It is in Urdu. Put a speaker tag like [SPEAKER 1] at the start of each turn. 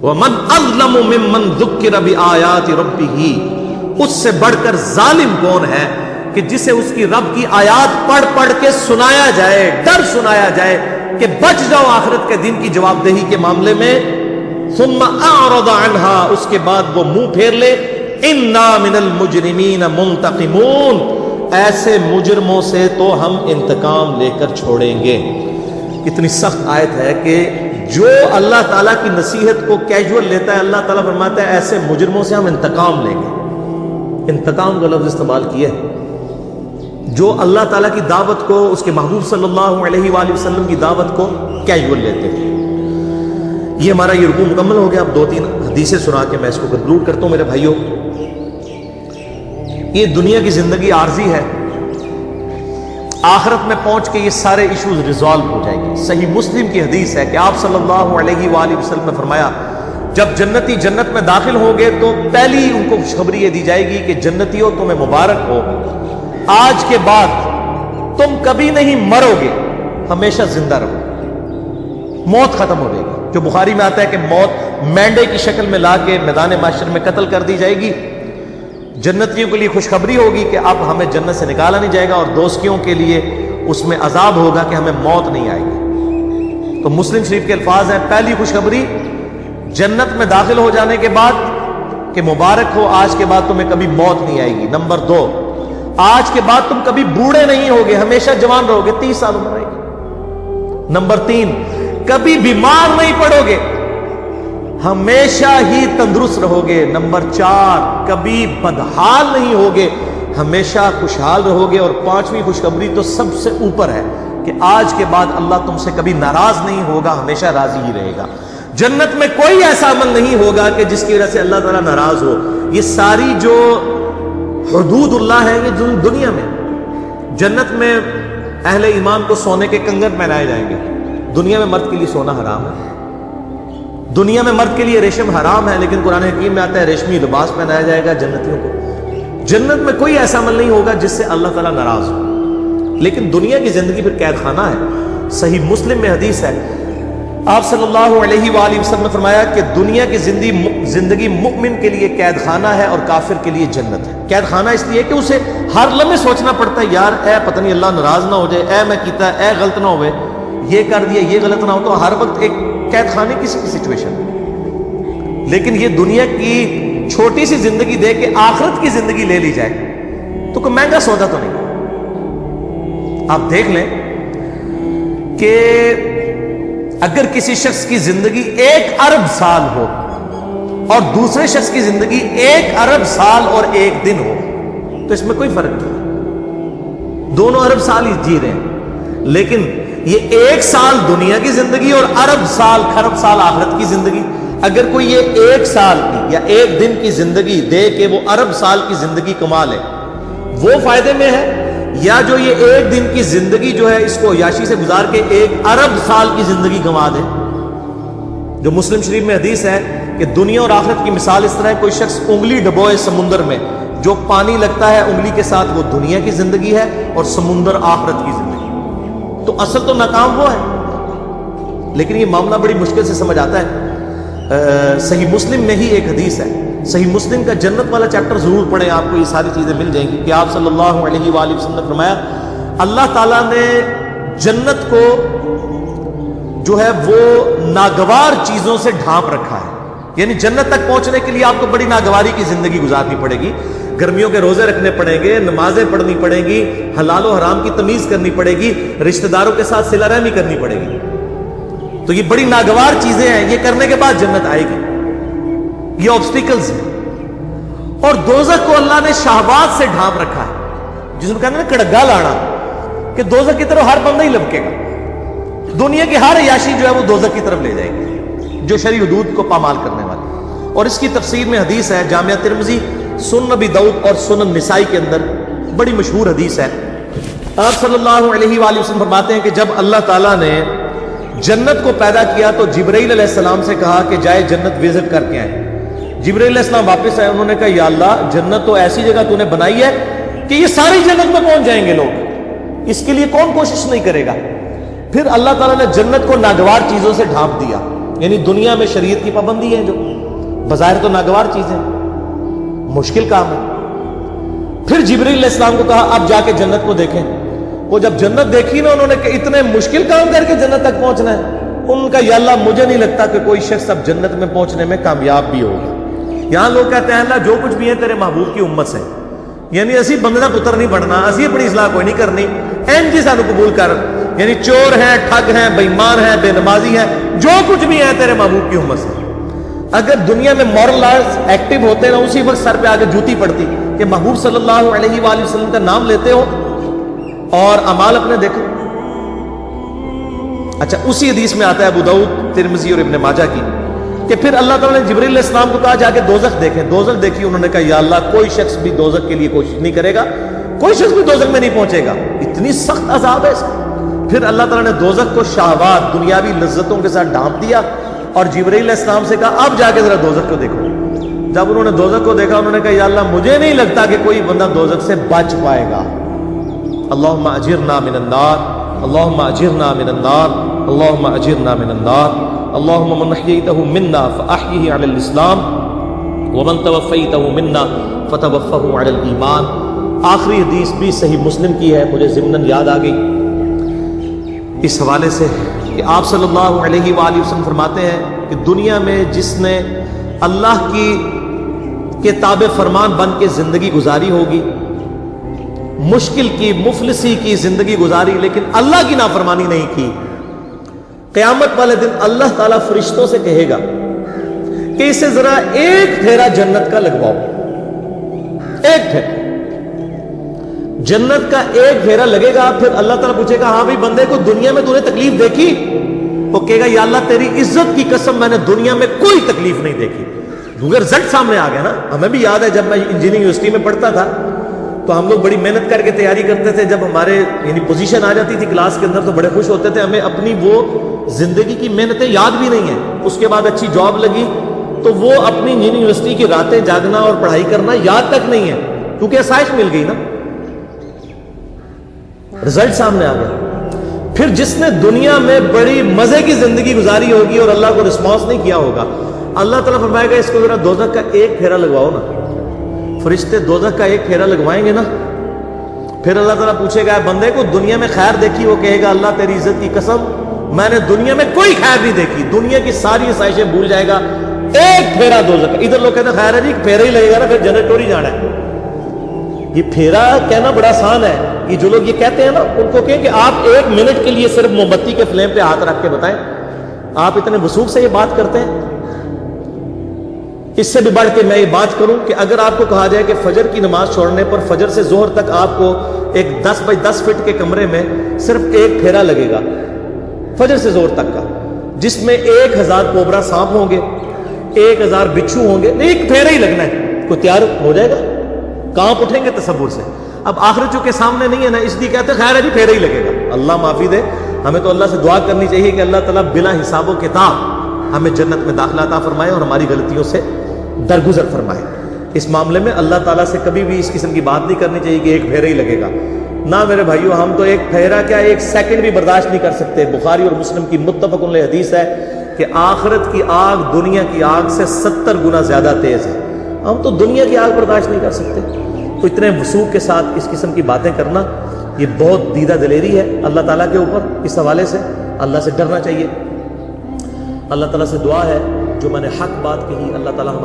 [SPEAKER 1] وَمَنْ أَظْلَمُ مِمَّنْ ذُكِّرَ بِآيَاتِ رَبِّهِ، اس سے بڑھ کر ظالم کون ہے کہ جسے اس کی رب کی آیات پڑھ پڑھ کے سنایا جائے، ڈر سنایا جائے کہ بچ جاؤ آخرت کے دن کی جواب دہی کے معاملے میں، ثم اعرض عنها، اس کے بعد وہ منہ پھیر لے، انا من المجرمین منتقمون، ایسے مجرموں سے تو ہم انتقام لے کر چھوڑیں گے۔ اتنی سخت آیت ہے کہ جو اللہ تعالیٰ کی نصیحت کو کیجول لیتا ہے، اللہ تعالیٰ فرماتا ہے ایسے مجرموں سے ہم انتقام لیں گے۔ انتقام کا لفظ استعمال کیا ہے، جو اللہ تعالیٰ کی دعوت کو، اس کے محبوب صلی اللہ علیہ وآلہ وسلم کی دعوت کو کیجول لیتے ہیں۔ یہ ہمارا یہ رکوع مکمل ہو گیا۔ اب 2-3 حدیثیں سنا کے میں اس کو کنکلوڈ کرتا ہوں میرے بھائیوں۔ یہ دنیا کی زندگی عارضی ہے، آخرت میں پہنچ کے یہ سارے ایشوز ریزالو ہو جائیں گے۔ صحیح مسلم کی حدیث ہے کہ آپ صلی اللہ علیہ وآلہ وسلم نے فرمایا، جب جنتی جنت میں داخل ہوگے تو پہلی ان کو خوشخبری یہ دی جائے گی کہ جنتیوں تمہیں مبارک ہو، آج کے بعد تم کبھی نہیں مرو گے، ہمیشہ زندہ رہو، موت ختم ہو جائے گی۔ جو بخاری میں آتا ہے کہ موت مینڈے کی شکل میں لا کے میدان محشر میں قتل کر دی جائے گی۔ جنتیوں کے لیے خوشخبری ہوگی کہ اب ہمیں جنت سے نکالا نہیں جائے گا، اور دوزخیوں کے لیے اس میں عذاب ہوگا کہ ہمیں موت نہیں آئے گی۔ تو مسلم شریف کے الفاظ ہیں، پہلی خوشخبری جنت میں داخل ہو جانے کے بعد کہ مبارک ہو، آج کے بعد تمہیں کبھی موت نہیں آئے گی۔ نمبر 2، آج کے بعد تم کبھی بوڑھے نہیں ہوگے، ہمیشہ جوان رہو گے، 30 سال عمر رہے گی۔ نمبر 3، کبھی بیمار نہیں پڑو گے، ہمیشہ ہی تندرست رہو گے۔ نمبر 4، کبھی بدحال نہیں ہوگے، ہمیشہ خوشحال رہو گے۔ اور 5ویں خوشخبری تو سب سے اوپر ہے کہ آج کے بعد اللہ تم سے کبھی ناراض نہیں ہوگا، ہمیشہ راضی ہی رہے گا۔ جنت میں کوئی ایسا عمل نہیں ہوگا کہ جس کی وجہ سے اللہ تعالیٰ ناراض ہو۔ یہ ساری جو حدود اللہ ہے یہ دنیا میں، جنت میں اہل ایمان کو سونے کے کنگن پہنائے جائیں گے۔ دنیا میں مرد کے لیے سونا حرام ہے، دنیا میں مرد کے لیے ریشم حرام ہے، لیکن قرآن حکیم میں آتا ہے ریشمی لباس پہنایا جائے گا جنتیوں کو۔ جنت میں کوئی ایسا عمل نہیں ہوگا جس سے اللہ تعالیٰ ناراض ہو، لیکن دنیا کی زندگی پھر قید خانہ ہے۔ صحیح مسلم میں حدیث ہے، آپ صلی اللہ علیہ وآلہ وسلم نے فرمایا کہ دنیا کی زندگی مؤمن کے لیے قید خانہ ہے اور کافر کے لیے جنت ہے۔ قید خانہ اس لیے کہ اسے ہر لمحے سوچنا پڑتا ہے، یار اے پتہ نہیں اللہ ناراض نہ ہو جائے، اے میں کیتا اے غلط نہ ہوئے، یہ کر دیا یہ غلط نہ ہو، تو ہر وقت ایک قید خانے کی سچویشن۔ لیکن یہ دنیا کی چھوٹی سی زندگی دے کے آخرت کی زندگی لے لی جائے تو کوئی مہنگا سودا تو نہیں۔ آپ دیکھ لیں کہ اگر کسی شخص کی زندگی 1 ارب سال ہو اور دوسرے شخص کی زندگی 1 ارب سال اور 1 دن ہو تو اس میں کوئی فرق نہیں، دونوں ارب سال ہی جی رہے ہیں، لیکن یہ 1 سال دنیا کی زندگی اور ارب سال کھرب سال آخرت کی زندگی۔ اگر کوئی یہ 1 سال کی یا 1 دن کی زندگی دے کے وہ ارب سال کی زندگی کما لے، وہ فائدے میں ہے، یا جو یہ 1 دن کی زندگی جو ہے اس کو عیاشی سے گزار کے 1 ارب سال کی زندگی گنوا دے۔ جو مسلم شریف میں حدیث ہے کہ دنیا اور آخرت کی مثال اس طرح ہے، کوئی شخص انگلی ڈبوئے سمندر میں، جو پانی لگتا ہے انگلی کے ساتھ وہ دنیا کی زندگی ہے اور سمندر آخرت کی زندگی، تو اصل تو ناکام وہ ہے۔ لیکن یہ معاملہ بڑی مشکل سے سمجھ آتا ہے۔ صحیح مسلم میں ہی ایک حدیث ہے، صحیح مسلم کا جنت والا چیپٹر ضرور پڑھیں، آپ کو یہ ساری چیزیں مل جائیں گی، کہ آپ صلی اللہ علیہ وآلہ وسلم نے فرمایا اللہ تعالیٰ نے جنت کو جو ہے وہ ناگوار چیزوں سے ڈھانپ رکھا ہے، یعنی جنت تک پہنچنے کے لیے آپ کو بڑی ناگواری کی زندگی گزارنی پڑے گی، گرمیوں کے روزے رکھنے پڑیں گے، نمازیں پڑھنی پڑیں گی، حلال و حرام کی تمیز کرنی پڑے گی، رشتہ داروں کے ساتھ صلہ رحمی کرنی پڑے گی۔ تو یہ بڑی ناگوار چیزیں ہیں، یہ کرنے کے بعد جنت آئے گی، یہ آبسٹیکلز ہیں۔ اور دوزخ کو اللہ نے شہوات سے ڈھانپ رکھا ہے، جس میں کہتے ہیں کڑگا لانا، کہ دوزخ کی طرف ہر بندہ ہی لپکے گا، دنیا کی ہر عیاشی جو ہے وہ دوزخ کی طرف لے جائے گی، جو شرعی حدود کو پامال کرنے والی۔ اور اس کی تفسیر میں حدیث ہے، جامعہ ترمذی، سنن نبی داؤد اور سنن نسائی کے اندر بڑی مشہور حدیث ہے۔ آپ صلی اللہ علیہ وآلہ وسلم فرماتے ہیں کہ جب اللہ تعالیٰ نے جنت کو پیدا کیا تو جبرائیل علیہ السلام سے کہا کہ جائے جنت وزٹ کر کے آئیں۔ جبرائیل علیہ السلام واپس آئے، انہوں نے کہا یا اللہ جنت تو ایسی جگہ تو نے بنائی ہے کہ یہ ساری جنت میں پہنچ جائیں گے لوگ، اس کے لیے کون کوشش نہیں کرے گا؟ پھر اللہ تعالیٰ نے جنت کو ناگوار چیزوں سے ڈھانپ دیا، یعنی دنیا میں شریعت کی پابندی ہے جو بظاہر تو ناگوار چیز ہے، مشکل کام ہے۔ پھر جبریل علیہ السلام کو کہا اب جا کے جنت کو دیکھیں۔ وہ جب جنت دیکھی نا انہوں نے کہ اتنے مشکل کام کر کے جنت تک پہنچنا ہے، ان کا یا اللہ مجھے نہیں لگتا کہ کوئی شخص اب جنت میں پہنچنے میں کامیاب بھی ہوگا۔ یہاں لوگ کہتے ہیں اللہ جو کچھ بھی ہے تیرے محبوب کی امت سے، یعنی اسی بندے دا پتر نہیں بننا، اسی اپنی اصلاح کوئی نہیں کرنی، این جی سانو قبول کر، یعنی چور ہیں، ٹھگ ہیں، بے ایمان ہیں، بے نمازی ہیں، جو کچھ بھی ہے تیرے محبوب کی امت سے۔ اگر دنیا میں مورل لاز ایکٹیو ہوتے نا اسی وقت سر پہ آگے جوتی پڑتی کہ محبوب صلی اللہ علیہ وآلہ وسلم کا نام لیتے ہو اور اعمال اپنے دیکھو۔ اچھا اسی حدیث میں آتا ہے ابو داؤد، ترمذی اور ابن ماجہ کی کہ پھر اللہ تعالیٰ نے جبریل علیہ السلام کو کہا جا کے دوزخ دیکھیں۔ دوزخ دیکھی، انہوں نے کہا یا اللہ کوئی شخص بھی دوزخ کے لیے کوشش نہیں کرے گا، کوئی شخص بھی دوزخ میں نہیں پہنچے گا، اتنی سخت عذاب ہے اس کا۔ پھر اللہ تعالیٰ نے دوزخ کو شہوات دنیاوی لذتوں کے ساتھ ڈھانپ دیا اور جبریل علیہ السلام سے کہا اب جا کے ذرا دوزخ کو دیکھو۔ جب انہوں نے دوزخ کو دیکھا انہوں نے کہا یا اللہ مجھے نہیں لگتا کہ کوئی بندہ دوزخ سے بچ پائے گا۔ اللہم اجرنا من النار، اللہم اجرنا من النار، اللہم اجرنا من النار، اللہم من احییتہ منا فاحیہ علی الاسلام ومن توفیتہ منا فتوفہ علی الایمان۔ آخری حدیث بھی صحیح مسلم کی ہے، مجھے ضمناً یاد آ گئی اس حوالے سے کہ آپ صلی اللہ علیہ وآلہ وسلم فرماتے ہیں کہ دنیا میں جس نے اللہ کی کے تابع فرمان بن کے زندگی گزاری ہوگی، مشکل کی مفلسی کی زندگی گزاری لیکن اللہ کی نافرمانی نہیں کی، قیامت والے دن اللہ تعالیٰ فرشتوں سے کہے گا کہ اسے ذرا ایک پھیرا جنت کا لگواؤ، ایک پھیرا جنت کا ایک پھیرا لگے گا۔ پھر اللہ تعالیٰ پوچھے گا ہاں بھائی بندے کو دنیا میں تو نے تکلیف دیکھی؟ وہ کہے گا یا اللہ تیری عزت کی قسم میں نے دنیا میں کوئی تکلیف نہیں دیکھی، کیونکہ رزلٹ سامنے آ گیا نا۔ ہمیں بھی یاد ہے جب میں انجینئرنگ یونیورسٹی میں پڑھتا تھا تو ہم لوگ بڑی محنت کر کے تیاری کرتے تھے، جب ہمارے یعنی پوزیشن آ جاتی تھی کلاس کے اندر تو بڑے خوش ہوتے تھے، ہمیں اپنی وہ زندگی کی محنتیں یاد بھی نہیں ہیں۔ اس کے بعد اچھی جاب لگی تو وہ اپنی انجینئرنگ یونیورسٹی کی راتیں جاگنا اور پڑھائی کرنا یاد تک نہیں ہے، کیونکہ آسائش مل گئی نا، رزلٹ سامنے آ گیا۔ پھر جس نے دنیا میں بڑی مزے کی زندگی گزاری ہوگی اور اللہ کو رسپانس نہیں کیا ہوگا، اللہ تعالیٰ فرمائے گا اس کو ذرا دوزخ کا ایک پھیرا لگواؤ نا۔ فرشتے دوزخ کا ایک پھیرا لگوائیں گے نا، پھر اللہ تعالیٰ پوچھے گا بندے کو دنیا میں خیر دیکھی؟ وہ کہے گا اللہ تیری عزت کی قسم میں نے دنیا میں کوئی خیر نہیں دیکھی، دنیا کی ساری آسائشیں بھول جائے گا، ایک پھیرا دوزخ کا۔ ادھر لوگ کہتے ہیں خیر ہے جی پھیرا ہی لگے گا نا، پھر جنت ٹوری جانا ہے۔ یہ پھیرا کہنا بڑا آسان ہے، یہ جو لوگ یہ کہتے ہیں نا ان کو کہیں کہ آپ ایک منٹ کے لیے صرف موم بتی کے فلیم پہ ہاتھ رکھ کے بتائیں، آپ اتنے وثوق سے یہ بات کرتے ہیں۔ اس سے بھی بڑھ کے میں یہ بات کروں کہ اگر آپ کو کہا جائے کہ فجر کی نماز چھوڑنے پر فجر سے ظہر تک آپ کو ایک 10 بائی 10 فٹ کے کمرے میں صرف ایک پھیرا لگے گا فجر سے ظہر تک کا، جس میں 1000 کوبرا سانپ ہوں گے، 1000 بچھو ہوں گے، ایک پھیرا ہی لگنا ہے، کوئی تیار ہو جائے گا؟ کہاں اٹھیں گے تصور سے؟ اب آخرت چونکہ سامنے نہیں ہے نا، اس لیے کہتے ہیں خیر ہے جی پھیرا ہی لگے گا۔ اللہ معافی دے، ہمیں تو اللہ سے دعا کرنی چاہیے کہ اللہ تعالیٰ بلا حساب و کتاب ہمیں جنت میں داخلہ عطا فرمائے اور ہماری غلطیوں سے درگزر فرمائے۔ اس معاملے میں اللہ تعالیٰ سے کبھی بھی اس قسم کی بات نہیں کرنی چاہیے کہ ایک پھیرا ہی لگے گا۔ نہ میرے بھائیو، ہم تو ایک پھیرا کیا ایک سیکنڈ بھی برداشت نہیں کر سکتے۔ بخاری اور مسلم کی متفق علیہ حدیث ہے کہ آخرت کی آگ دنیا کی آگ سے 70 گنا زیادہ تیز ہے، ہم تو دنیا کی آگ برداشت نہیں کر سکتے۔ تو اتنے وثوق کے ساتھ اس قسم کی باتیں کرنا یہ بہت دیدہ دلیری ہے اللہ تعالیٰ کے اوپر۔ اس حوالے سے اللہ سے ڈرنا چاہیے۔ اللہ تعالیٰ سے دعا ہے جو میں نے حق بات کہی اللہ تعالیٰ ہمارے